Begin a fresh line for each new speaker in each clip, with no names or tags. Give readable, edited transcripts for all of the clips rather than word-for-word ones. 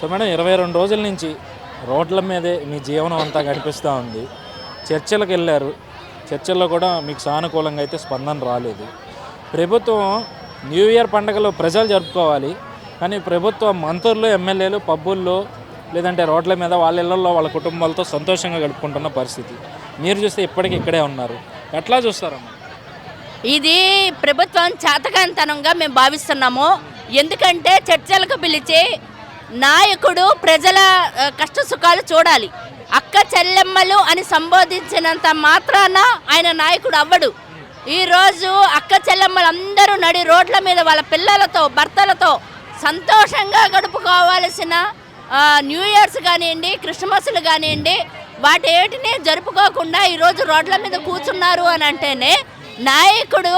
So madam 22 రోజుల నుంచి రోడ్ల మీదే మీ జీవనం అంతా కనిపిస్తూ ఉంది. చర్చలకు వెళ్ళారు, చర్చల్లో కూడా మీకు సానుకూలంగా అయితే స్పందన రాలేదు. ప్రభుత్వం న్యూ ఇయర్ పండుగలు ప్రజలు జరుపుకోవాలి, కానీ ప్రభుత్వ మంత్రులు ఎమ్మెల్యేలు పబ్బుల్లో లేదంటే రోడ్ల మీద వాళ్ళ ఇళ్లలో వాళ్ళ కుటుంబాలతో సంతోషంగా గడుపుకుంటున్న పరిస్థితి. మీరు చూస్తే ఇప్పటికీ ఇక్కడే ఉన్నారు, ఎట్లా చూస్తారమ్మా?
ఇది ప్రభుత్వం చేతకానితనంగా మేము భావిస్తున్నాము. ఎందుకంటే చర్చలకు పిలిచి నాయకుడు ప్రజల కష్ట సుఖాలు చూడాలి. అక్క చెల్లెమ్మలు అని సంబోధించినంత మాత్రాన ఆయన నాయకుడు అవ్వడు. ఈరోజు అక్క చెల్లెమ్మలు అందరూ నడి రోడ్ల మీద వాళ్ళ పిల్లలతో భర్తలతో సంతోషంగా గడుపుకోవాల్సిన న్యూ ఇయర్స్ కానివ్వండి, క్రిస్మస్లు కానివ్వండి, వాటేటిని జరుపుకోకుండా ఈరోజు రోడ్ల మీద కూర్చున్నారు అని అంటేనే నాయకుడు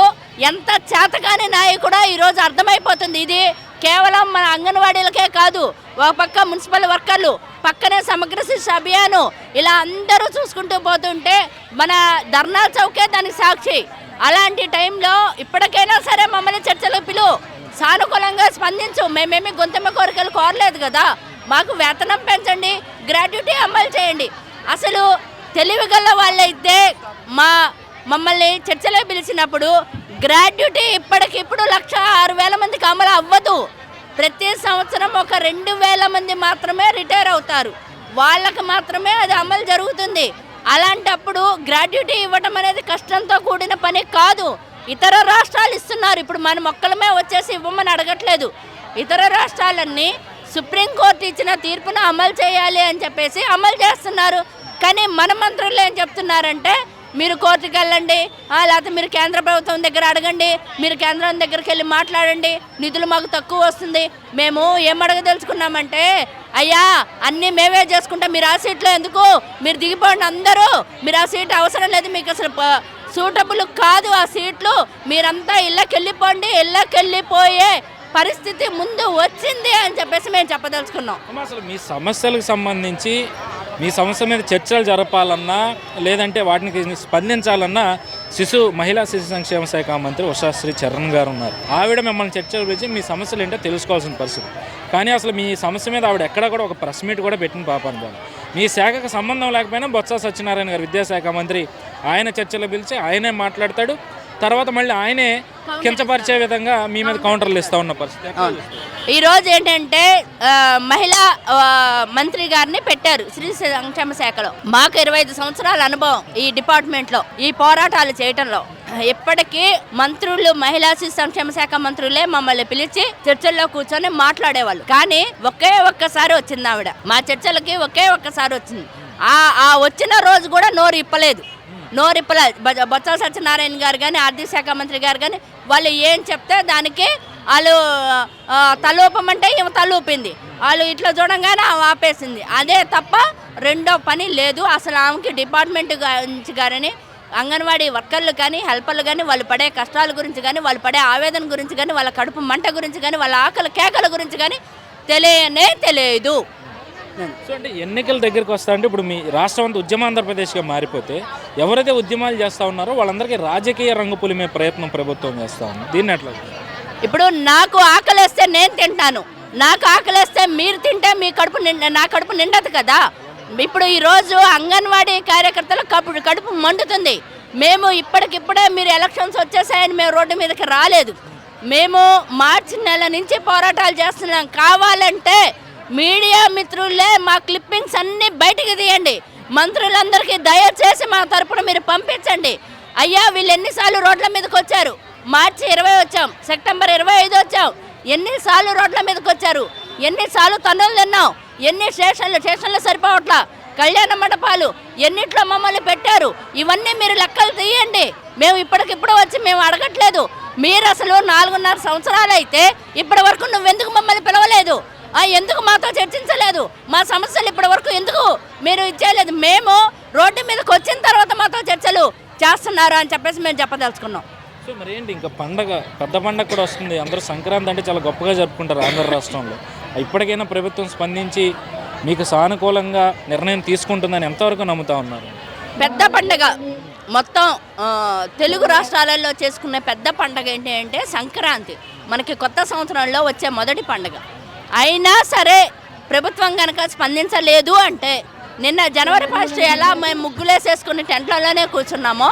ఎంత చేతకాని నాయకుడో ఈరోజు అర్థమైపోతుంది. ఇది కేవలం మన అంగన్వాడీలకే కాదు, ఒక పక్క మున్సిపల్ వర్కర్లు, పక్కనే సమగ్ర శిక్ష అభియాను, ఇలా అందరూ చూసుకుంటూ పోతుంటే మన ధర్నా చౌకే దానికి సాక్షి. అలాంటి టైంలో ఇప్పటికైనా సరే మమ్మల్ని చర్చలు పిలువు, సానుకూలంగా స్పందించు. మేమేమి గొంతెమ్మ కోరికలు కోరలేదు కదా, మాకు వేతనం పెంచండి, గ్రాట్యుటీ అమలు చేయండి. అసలు తెలివిగల వాళ్ళైతే మమ్మల్ని చర్చలో పిలిచినప్పుడు గ్రాట్యుటీ ఇప్పటికిప్పుడు 1,06,000 మందికి అమలు అవ్వదు. ప్రతి సంవత్సరం ఒక 2,000 మంది మాత్రమే రిటైర్ అవుతారు, వాళ్ళకి మాత్రమే అది అమలు జరుగుతుంది. అలాంటప్పుడు గ్రాట్యుటీ ఇవ్వటం అనేది కష్టంతో కూడిన పని కాదు. ఇతర రాష్ట్రాలు ఇస్తున్నారు, ఇప్పుడు మన మొక్కలమే వచ్చేసి ఇవ్వమని అడగట్లేదు. ఇతర రాష్ట్రాలన్నీ సుప్రీంకోర్టు ఇచ్చిన తీర్పును అమలు చేయాలి అని చెప్పేసి అమలు చేస్తున్నారు. కానీ మన మంత్రులు ఏం చెప్తున్నారంటే, మీరు కోర్టుకు వెళ్ళండి, లేకపోతే మీరు కేంద్ర ప్రభుత్వం దగ్గర అడగండి, మీరు కేంద్రం దగ్గరికి వెళ్ళి మాట్లాడండి, నిధులు మాకు తక్కువ వస్తుంది. మేము ఏం అడగదలుచుకున్నామంటే, అయ్యా అన్నీ మేమే చేసుకుంటాం, మీరు ఆ సీట్లో ఎందుకు, మీరు దిగిపోండి అందరూ, మీరు ఆ సీట్ అవసరం లేదు, మీకు అసలు సూటబుల్ కాదు ఆ సీట్లు, మీరంతా ఇళ్ళకెళ్ళిపోండి, ఇళ్ళకెళ్ళిపోయే పరిస్థితి ముందు వచ్చింది అని చెప్పేసి మేము చెప్పదలుచుకున్నాం.
అసలు మీ సమస్యలకు సంబంధించి మీ సమస్య మీద చర్చలు జరపాలన్నా లేదంటే వాటిని స్పందించాలన్నా మహిళా శిశు సంక్షేమ శాఖ మంత్రి ఉషాశ్రీ చరణ్ గారు ఉన్నారు. ఆవిడ మిమ్మల్ని చర్చలు పిలిచి మీ సమస్యలు ఏంటో తెలుసుకోవాల్సిన పరిస్థితి. కానీ అసలు మీ సమస్య మీద ఆవిడ ఎక్కడ కూడా ఒక ప్రెస్ మీట్ కూడా పెట్టిన పాపం కాదు. మీ శాఖకు సంబంధం లేకపోయినా బొత్స సత్యనారాయణ గారు విద్యాశాఖ మంత్రి, ఆయన చర్చలు పిలిచి ఆయనే మాట్లాడతాడు, తర్వాత మళ్ళీ ఆయనే కించపరిచే విధంగా మీ మీద కౌంటర్లు ఇస్తూ ఉన్న పరిస్థితి.
ఈరోజు ఏంటంటే మహిళా మంత్రి గారిని పెట్టారు స్త్రీ సంక్షేమ శాఖలో. మాకు 25 సంవత్సరాల అనుభవం ఈ డిపార్ట్మెంట్లో, ఈ పోరాటాలు చేయటంలో. ఎప్పటికీ మంత్రులు, మహిళా శిశు సంక్షేమ శాఖ మంత్రులే మమ్మల్ని పిలిచి చర్చల్లో కూర్చొని మాట్లాడేవాళ్ళు. కానీ ఒక్కసారి వచ్చింది ఆవిడ మా చర్చలకి, ఒక్కసారి వచ్చింది. ఆ వచ్చిన రోజు కూడా నోరు ఇప్పలేదు. బొత్స సత్యనారాయణ గారు కానీ, ఆర్థిక శాఖ మంత్రి గారు కానీ, వాళ్ళు ఏం చెప్తే దానికి వాళ్ళు తలూపమంటే ఏమో తలూపింది, వాళ్ళు ఇట్లా చూడంగానే ఆపేసింది. అదే తప్ప రెండో పని లేదు. అసలు ఆమెకి డిపార్ట్మెంట్ గురించి కానీ, అంగన్వాడీ వర్కర్లు కానీ, హెల్పర్లు కానీ, వాళ్ళు పడే కష్టాల గురించి కానీ, వాళ్ళు పడే ఆవేదన గురించి కానీ, వాళ్ళ కడుపు మంట గురించి కానీ, వాళ్ళ ఆకలి కేకల గురించి కానీ తెలియదు.
సో అంటే ఎన్నికల దగ్గరికి వస్తా అంటే ఇప్పుడు మీ రాష్ట్రం అంతా ఉద్యమాంధ్రప్రదేశ్గా మారిపోతే ఎవరైతే ఉద్యమాలు చేస్తూ ఉన్నారో వాళ్ళందరికీ రాజకీయ రంగు పులిమే ప్రయత్నం ప్రభుత్వం చేస్తూ ఉంది. దీన్ని ఎట్లా?
ఇప్పుడు నాకు ఆకలిస్తే నేను తింటాను, నాకు ఆకలిస్తే మీరు తింటే మీ నా కడుపు నిండదు కదా. ఇప్పుడు ఈరోజు అంగన్వాడీ కార్యకర్తలు కడుపు మండుతుంది. మేము ఇప్పటికిప్పుడే మీరు ఎలక్షన్స్ వచ్చేసాయని మేము రోడ్డు మీదకి రాలేదు. మేము మార్చి నెల నుంచి పోరాటాలు చేస్తున్నాం. కావాలంటే మీడియా మిత్రులే మా క్లిప్పింగ్స్ అన్నీ బయటికి తీయండి. మంత్రులందరికీ దయచేసి మా తరపున మీరు పంపించండి. అయ్యా వీళ్ళు ఎన్నిసార్లు రోడ్ల మీదకి వచ్చారు, మార్చి 20 వచ్చాం, సెప్టెంబర్ 25 వచ్చాం, ఎన్నిసార్లు రోడ్ల మీదకి వచ్చారు, ఎన్నిసార్లు తన్నులు తిన్నాం, ఎన్ని స్టేషన్లు సరిపోవట్లా, కళ్యాణ మండపాలు ఎన్నిట్లో మమ్మల్ని పెట్టారు, ఇవన్నీ మీరు లెక్కలు తీయండి. మేము ఇప్పటికిప్పుడు వచ్చి మేము అడగట్లేదు. మీరు అసలు 4.5 సంవత్సరాలు అయితే ఇప్పటి వరకు నువ్వెందుకు మమ్మల్ని పిలవలేదు, ఎందుకు మాతో చర్చించలేదు, మా సమస్యలు ఇప్పటి వరకు ఎందుకు మీరు ఇచ్చేయలేదు, మేము రోడ్డు మీదకి వచ్చిన తర్వాత మాతో చర్చలు చేస్తున్నారు అని చెప్పేసి మేము చెప్పదలుచుకున్నాం.
సో మరి ఏంటి ఇంకా పండగ, పెద్ద పండగ కూడా వస్తుంది. అందరూ సంక్రాంతి అంటే చాలా గొప్పగా జరుపుకుంటారు ఆంధ్ర రాష్ట్రంలో. ఇప్పటికైనా ప్రభుత్వం స్పందించి మీకు సానుకూలంగా నిర్ణయం తీసుకుంటుందని ఎంతవరకు నమ్ముతా ఉన్నారు?
పెద్ద పండగ మొత్తం తెలుగు రాష్ట్రాలలో చేసుకునే పెద్ద పండగ ఏంటి అంటే సంక్రాంతి. మనకి కొత్త సంవత్సరంలో వచ్చే మొదటి పండగ. అయినా సరే ప్రభుత్వం కనుక స్పందించలేదు అంటే నిన్న జనవరి 1 ఎలా మేము ముగ్గులేసేసుకుని టెంట్లలోనే కూర్చున్నామో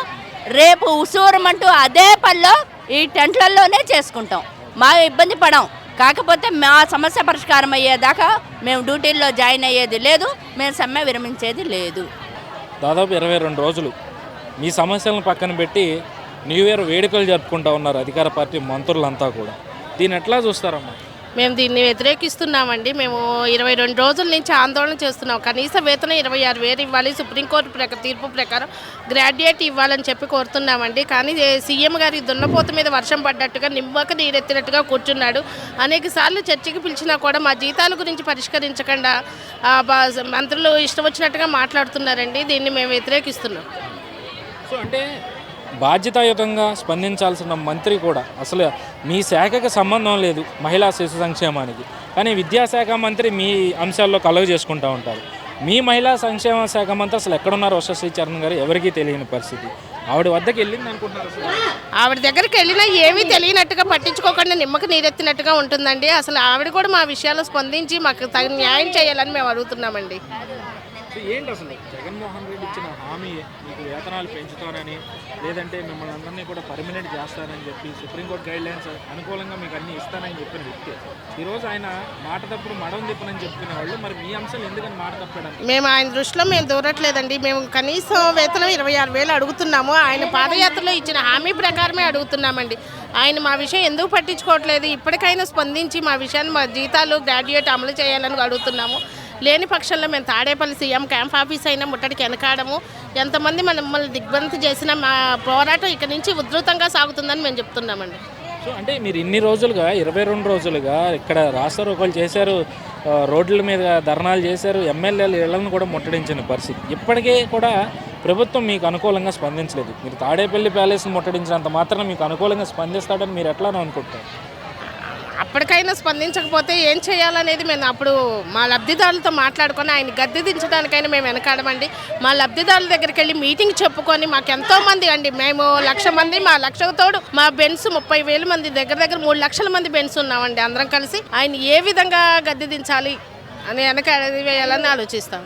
రేపు ఉసూరమంటూ అదే పనిలో ఈ టెంట్లలోనే చేసుకుంటాం. మా ఇబ్బంది పడం. కాకపోతే మా సమస్య పరిష్కారం అయ్యేదాకా మేము డ్యూటీల్లో జాయిన్ అయ్యేది లేదు, మేము సమ్మె విరమించేది లేదు.
దాదాపు 22 రోజులు మీ సమస్యలను పక్కన పెట్టి న్యూ ఇయర్ వేడుకలు జరుపుకుంటా ఉన్నారు అధికార పార్టీ మంత్రులంతా కూడా. దీన్ని ఎట్లా చూస్తారమ్మా?
మేము దీన్ని వ్యతిరేకిస్తున్నామండి. మేము 22 రోజుల నుంచి ఆందోళన చేస్తున్నాం. కనీస వేతనం 26,000 ఇవ్వాలి, సుప్రీంకోర్టు తీర్పు ప్రకారం గ్రాడ్యుయేట్ ఇవ్వాలని చెప్పి కోరుతున్నామండి. కానీ సీఎం గారి దున్నపోత మీద వర్షం పడ్డట్టుగా నిమ్మక నీరెత్తినట్టుగా కూర్చున్నాడు. అనేక సార్లు చర్చకి పిలిచినా కూడా మా జీతాల గురించి పరిష్కరించకుండా మంత్రులు ఇష్టం వచ్చినట్టుగా మాట్లాడుతున్నారండి. దీన్ని మేము వ్యతిరేకిస్తున్నాం.
సో అంటే బాధ్యతాయుతంగా స్పందించాల్సిన మంత్రి కూడా అసలు మీ శాఖకి సంబంధం లేదు మహిళా శిశు సంక్షేమానికి, కానీ విద్యాశాఖ మంత్రి మీ అంశాల్లో కలుగ చేసుకుంటూ ఉంటారు. మీ మహిళా సంక్షేమ శాఖ మంత్రి అసలు ఎక్కడున్నారు ఉషశ్రీ చరణ్ గారు? ఎవరికీ తెలియని పరిస్థితి. ఆవిడ వద్దకు వెళ్ళింది అనుకుంటున్నారు అసలు?
ఆవిడ దగ్గరికి వెళ్ళినా ఏమీ తెలియనట్టుగా పట్టించుకోకుండా నిమ్మక నీరెత్తినట్టుగా ఉంటుందండి. అసలు ఆవిడ కూడా మా విషయాల్లో స్పందించి మాకు తగిన న్యాయం చేయాలని మేము అడుగుతున్నామండి.
ఏంటి అసలు జగన్మోహన్ రెడ్డి ఇచ్చిన హామీ మీకు వేతనాలు పెంచుతానని, లేదంటే మిమ్మల్ని అందరినీ కూడా పర్మనెంట్ చేస్తానని చెప్పి సుప్రీంకోర్టు గైడ్లైన్స్ అనుకూలంగా మీకు అన్నీ ఇస్తానని చెప్పిన వ్యక్తి ఈరోజు ఆయన మాట తప్పుడు మడం తిప్పనని చెప్తున్న వాళ్ళు, మరి మీ అంశాలు ఎందుకని మాట తప్పడానికి?
మేము ఆయన దృష్టిలో మేము దూరట్లేదండి. మేము కనీసం వేతనం 26,000 అడుగుతున్నాము. ఆయన పాదయాత్రలో ఇచ్చిన హామీ ప్రకారమే అడుగుతున్నామండి. ఆయన మా విషయం ఎందుకు పట్టించుకోవట్లేదు? ఇప్పటికైనా స్పందించి మా విషయాన్ని, మా జీతాలు గ్రాడ్యుయేట్ అమలు చేయాలని అడుగుతున్నాము. లేని పక్షంలో మేము తాడేపల్లి సీఎం క్యాంప్ ఆఫీస్ అయినా ముట్టడికి వెనకాడము. ఎంతమంది మమ్మల్ని దిగ్బంధి చేసిన మా పోరాటం ఇక్కడి నుంచి ఉధృతంగా సాగుతుందని మేము చెప్తున్నామండి.
సో అంటే మీరు ఇన్ని రోజులుగా 22 రోజులుగా ఇక్కడ రాస్తారోకోలు చేశారు, రోడ్ల మీద ధర్నాలు చేశారు, ఎమ్మెల్యేలు ఇళ్లను కూడా ముట్టడించిన పరిస్థితి. ఇప్పటికే కూడా ప్రభుత్వం మీకు అనుకూలంగా స్పందించలేదు. మీరు తాడేపల్లి ప్యాలెస్ని ముట్టడించినంత మాత్రం మీకు అనుకూలంగా స్పందిస్తాడని మీరు ఎట్లా అనుకుంటారు?
అప్పటికైనా స్పందించకపోతే ఏం చేయాలనేది మేము అప్పుడు మా లబ్ధిదారులతో మాట్లాడుకొని ఆయన గద్దె దించడానికైనా మేము వెనకాడమండి. మా లబ్ధిదారుల దగ్గరికి వెళ్ళి మీటింగ్ చెప్పుకొని మాకు ఎంతోమంది అండి, మేము 1,00,000 మంది, మా 1,00,000 తోడు మా బెన్స్ 30,000 మంది, దగ్గర 3 లక్షల మంది బెన్స్ ఉన్నామండి. అందరం కలిసి ఆయన ఏ విధంగా గద్దె దించాలి అని వెనక వేయాలని ఆలోచిస్తాము.